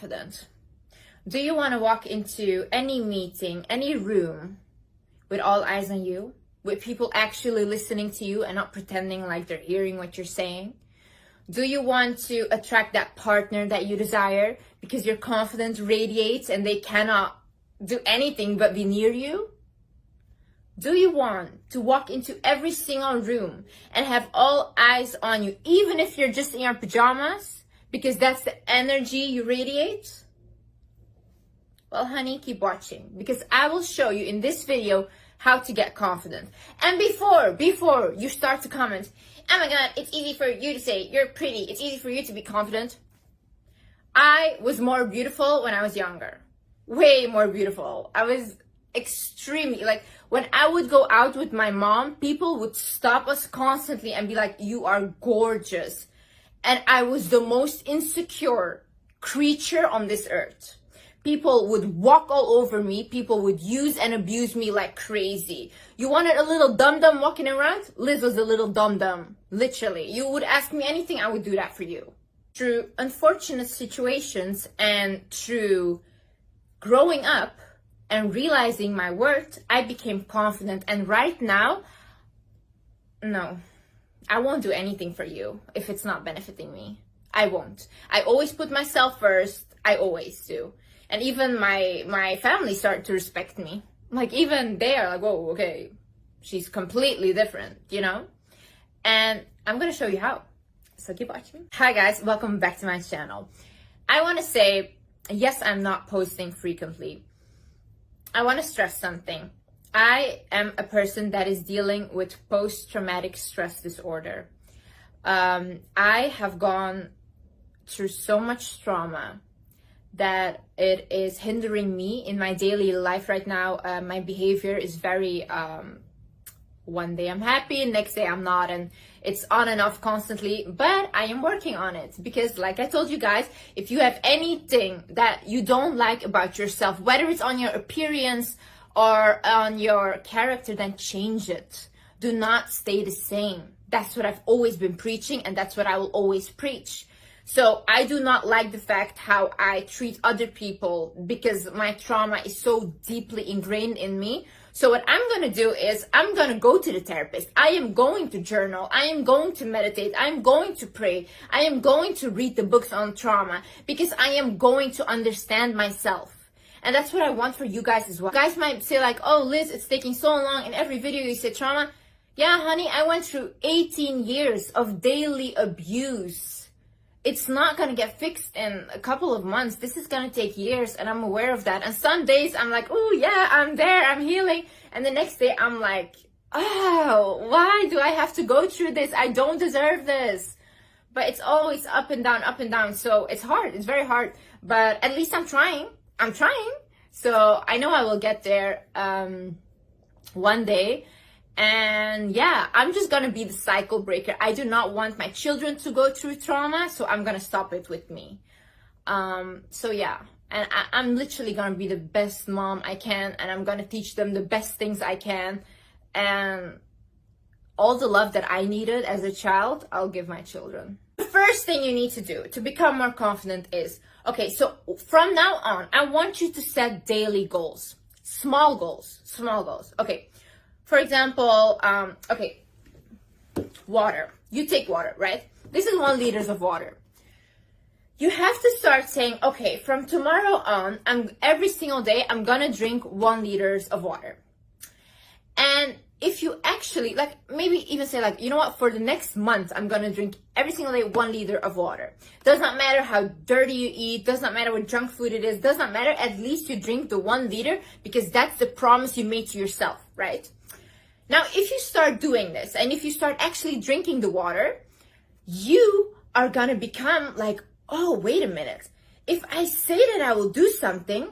confident. Do you want to walk into any meeting, any room with all eyes on you? With people actually listening to you and not pretending like they're hearing what you're saying? Do you want to attract that partner that you desire because your confidence radiates and they cannot do anything but be near you? Do you want to walk into every single room and have all eyes on you, even if you're just in your pajamas, because that's the energy you radiate? Well, honey, keep watching, because I will show you in this video how to get confident. And before you start to comment, oh my God, it's easy for you to say you're pretty, it's easy for you to be confident. I was more beautiful when I was younger. Way more beautiful. I was extremely, like, when I would go out with my mom, people would stop us constantly and be like, you are gorgeous. And I was the most insecure creature on this earth. People would walk all over me. People would use and abuse me like crazy. You wanted a little dum-dum walking around? Liz was a little dum-dum. Literally. You would ask me anything, I would do that for you. Through unfortunate situations and through growing up and realizing my worth, I became confident. And right now, no, I won't do anything for you if it's not benefiting me. I won't. I always put myself first. I always do. And even my family started to respect me. Like, even they are like, whoa, okay, she's completely different, you know? And I'm gonna show you how. So keep watching. Hi guys, welcome back to my channel. I wanna say, yes, I'm not posting frequently. I wanna stress something. I am a person that is dealing with post-traumatic stress disorder. I have gone through so much trauma that it is hindering me in my daily life right now. My behavior is very, one day I'm happy, next day I'm not, and it's on and off constantly, but I am working on it because, like I told you guys, if you have anything that you don't like about yourself, whether it's on your appearance or on your character, then change it. Do not stay the same. That's what I've always been preaching, and that's what I will always preach. So I do not like the fact how I treat other people because my trauma is so deeply ingrained in me. So what I'm going to do is I'm going to go to the therapist. I am going to journal. I am going to meditate. I am going to pray. I am going to read the books on trauma because I am going to understand myself. And that's what I want for you guys as well. You guys might say like, oh, Liz, it's taking so long. In every video you say trauma. Yeah, honey, I went through 18 years of daily abuse. It's not going to get fixed in a couple of months. This is going to take years, and I'm aware of that. And some days I'm like, oh yeah, I'm there, I'm healing. And the next day I'm like, oh, why do I have to go through this? I don't deserve this. But it's always up and down, up and down. So it's hard. It's very hard. But at least I'm trying. I'm trying. So I know I will get there one day. And yeah, I'm just gonna be the cycle breaker. I do not want my children to go through trauma, so I'm gonna stop it with me. So yeah, and I'm literally gonna be the best mom I can, and I'm gonna teach them the best things I can, and all the love that I needed as a child, I'll give my children. The first thing you need to do to become more confident is, okay, so from now on, I want you to set daily goals. Small goals, small goals. Okay. For example, okay, water. You take water, right? This is 1 liter of water. You have to start saying, okay, from tomorrow on, every single day, I'm gonna drink 1 liter of water. And if you actually, like, maybe even say like, you know what, for the next month, I'm gonna drink every single day 1 liter of water. Does not matter how dirty you eat, does not matter what junk food it is, does not matter, at least you drink the 1 liter because that's the promise you made to yourself, right? Now, if you start doing this and if you start actually drinking the water, you are gonna become like, oh, wait a minute. If I say that I will do something,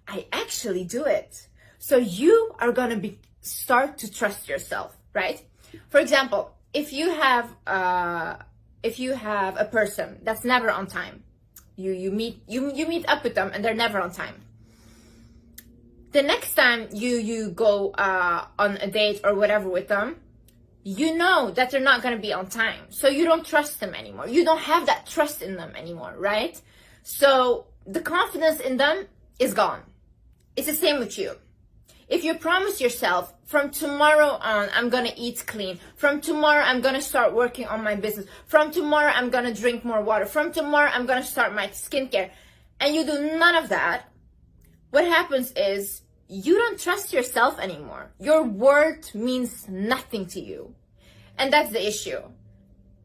I actually do it. So you are gonna start to trust yourself, right? For example, if you have a person that's never on time, you meet up with them and they're never on time. The next time you go on a date or whatever with them, you know that they're not going to be on time. So you don't trust them anymore. You don't have that trust in them anymore, right? So the confidence in them is gone. It's the same with you. If you promise yourself, from tomorrow on, I'm gonna eat clean. From tomorrow, I'm gonna start working on my business. From tomorrow, I'm gonna drink more water. From tomorrow, I'm gonna start my skincare. And you do none of that, what happens is you don't trust yourself anymore. Your word means nothing to you. And that's the issue.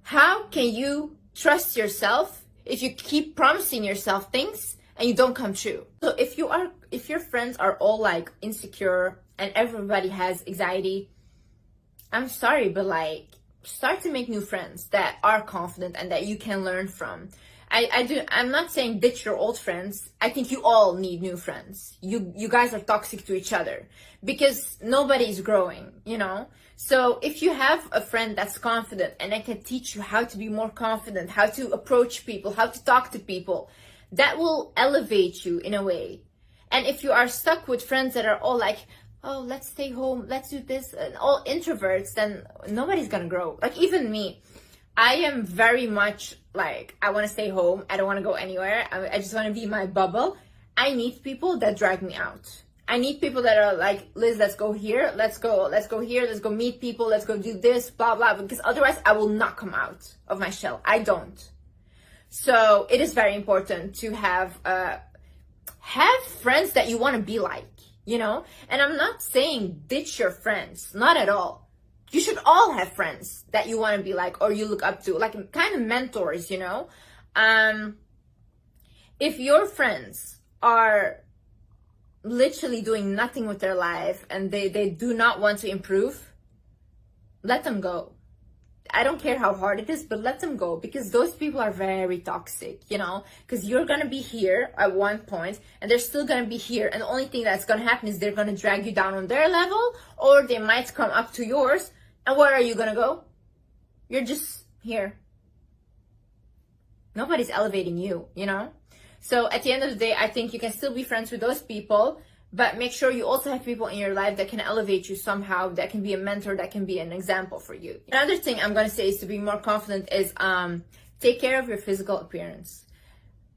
How can you trust yourself if you keep promising yourself things and you don't come true? So if your friends are all like insecure and everybody has anxiety, I'm sorry, but like start to make new friends that are confident and that you can learn from. I'm not saying ditch your old friends. I think you all need new friends. You guys are toxic to each other because nobody is growing, you know? So if you have a friend that's confident and I can teach you how to be more confident, how to approach people, how to talk to people, that will elevate you in a way. And if you are stuck with friends that are all like, oh, let's stay home, let's do this, and all introverts, then nobody's gonna grow. Like even me, I am very much like, I want to stay home. I don't want to go anywhere. I just want to be in my bubble. I need people that drag me out. I need people that are like, Liz, let's go here. Let's go here. Let's go meet people. Let's go do this, blah, blah. Because otherwise I will not come out of my shell. I don't. So it is very important to have friends that you want to be like, you know? And I'm not saying ditch your friends. Not at all. You should all have friends that you want to be like or you look up to, like kind of mentors, you know? If your friends are literally doing nothing with their life and they do not want to improve, let them go. I don't care how hard it is, but let them go because those people are very toxic, you know? Because you're going to be here at one point and they're still going to be here. And the only thing that's going to happen is they're going to drag you down on their level or they might come up to yours. And where are you gonna go? You're just here. Nobody's elevating you, you know? So at the end of the day, I think you can still be friends with those people, but make sure you also have people in your life that can elevate you somehow, that can be a mentor, that can be an example for you. Another thing I'm gonna say is to be more confident is take care of your physical appearance.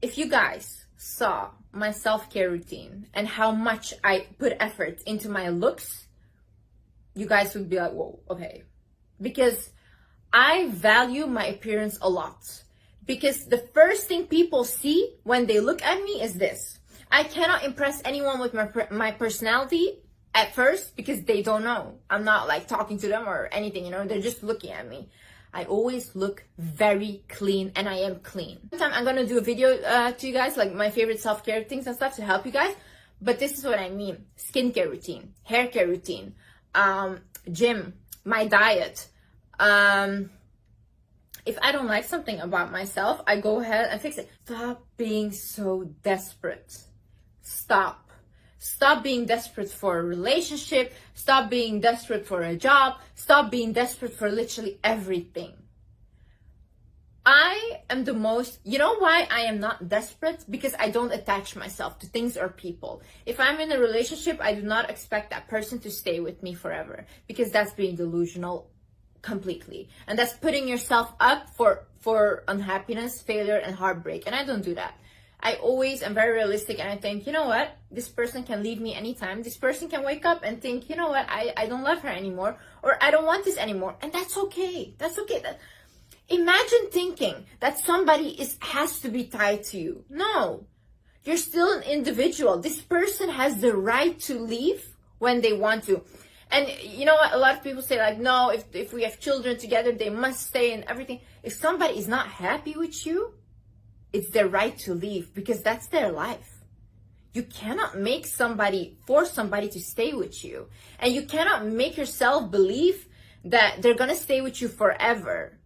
If you guys saw my self-care routine and how much I put effort into my looks, you guys would be like, whoa, okay. Because I value my appearance a lot. Because the first thing people see when they look at me is this. I cannot impress anyone with my personality at first because they don't know. I'm not like talking to them or anything, you know, they're just looking at me. I always look very clean and I am clean. Sometime I'm gonna do a video to you guys, like my favorite self-care things and stuff to help you guys. But this is what I mean. Skincare routine, hair care routine, gym, my diet. If I don't like something about myself, I go ahead and fix it. Stop being so desperate. Stop being desperate for a relationship. Stop being desperate for a job. Stop being desperate for literally everything. I am the most, you know why I am not desperate? Because I don't attach myself to things or people. If I'm in a relationship, I do not expect that person to stay with me forever because that's being delusional completely. And that's putting yourself up for unhappiness, failure, and heartbreak. And I don't do that. I always am very realistic and I think, you know what? This person can leave me anytime. This person can wake up and think, you know what? I don't love her anymore or I don't want this anymore. And that's okay. That's okay. Imagine thinking that somebody has to be tied to you. No, you're still an individual. This person has the right to leave when they want to. And you know what? A lot of people say like, no, if we have children together, they must stay and everything. If somebody is not happy with you, it's their right to leave because that's their life. You cannot force somebody to stay with you. And you cannot make yourself believe that they're going to stay with you forever.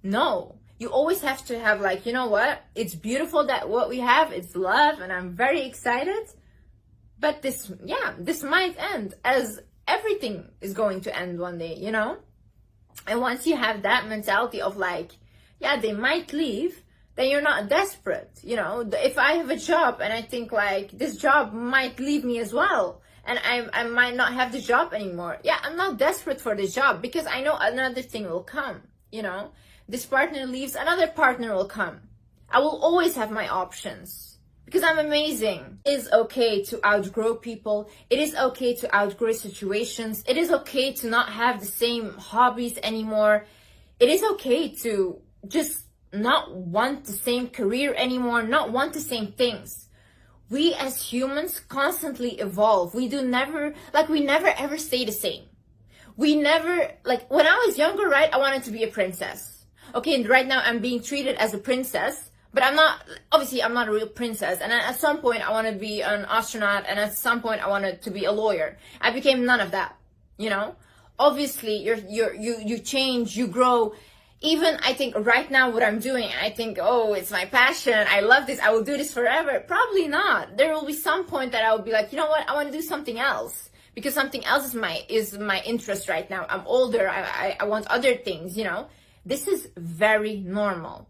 No, you always have to have like, you know what? It's beautiful that what we have is love and I'm very excited. But this might end as everything is going to end one day, you know? And once you have that mentality of like, yeah, they might leave, then you're not desperate, you know? If I have a job and I think like this job might leave me as well and I might not have the job anymore. Yeah, I'm not desperate for this job because I know another thing will come, you know? This partner leaves, another partner will come. I will always have my options. because I'm amazing. It is okay to outgrow people. It is okay to outgrow situations. It is okay to not have the same hobbies anymore. It is okay to just not want the same career anymore, not want the same things. We as humans constantly evolve. We never ever stay the same. We never, like when I was younger, right, I wanted to be a princess. Okay, and right now I'm being treated as a princess, but I'm not a real princess. And at some point I want to be an astronaut, and at some point I wanted to be a lawyer. I became none of that, you know? Obviously, you change, you grow. Even I think right now what I'm doing, I think, oh, it's my passion. I love this. I will do this forever. Probably not. There will be some point that I will be like, you know what? I want to do something else, because something else is my interest right now. I'm older. I want other things, you know. This is very normal.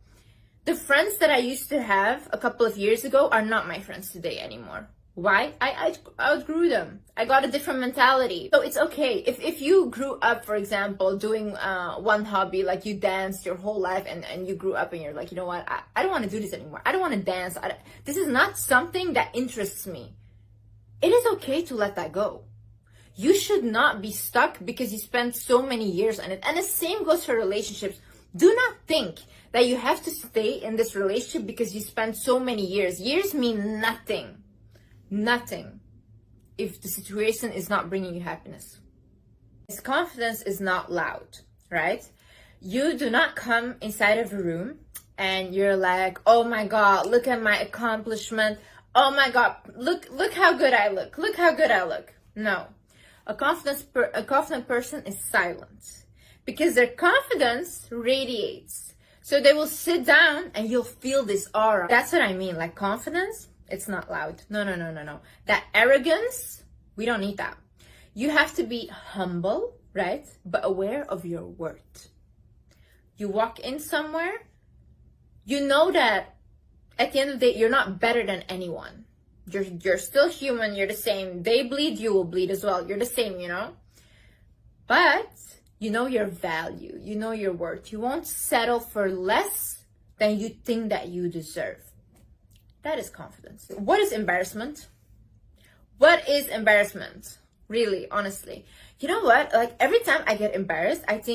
The friends that I used to have a couple of years ago are not my friends today anymore. Why? I outgrew them. I got a different mentality. So it's okay. If you grew up, for example, doing one hobby, like you danced your whole life, and you grew up and you're like, you know what, I don't want to do this anymore. I don't want to dance. This is not something that interests me. It is okay to let that go. You should not be stuck because you spent so many years on it. And the same goes for relationships. Do not think that you have to stay in this relationship because you spent so many years. Years mean nothing. Nothing if the situation is not bringing you happiness. This confidence is not loud, right? You do not come inside of a room and you're like, oh my God, look at my accomplishment. Oh my God, look how good I look. Look how good I look. No, a confident person is silent, because their confidence radiates. So they will sit down and you'll feel this aura. That's what I mean, like confidence. It's not loud. No. That arrogance, we don't need that. You have to be humble, right? But aware of your worth. You walk in somewhere, you know that at the end of the day, you're not better than anyone. You're still human. You're the same. They bleed, you will bleed as well. You're the same, you know? But you know your value. You know your worth. You won't settle for less than you think that you deserve. That is confidence. What is embarrassment? What is embarrassment? Really, honestly. You know what? Like every time I get embarrassed, I think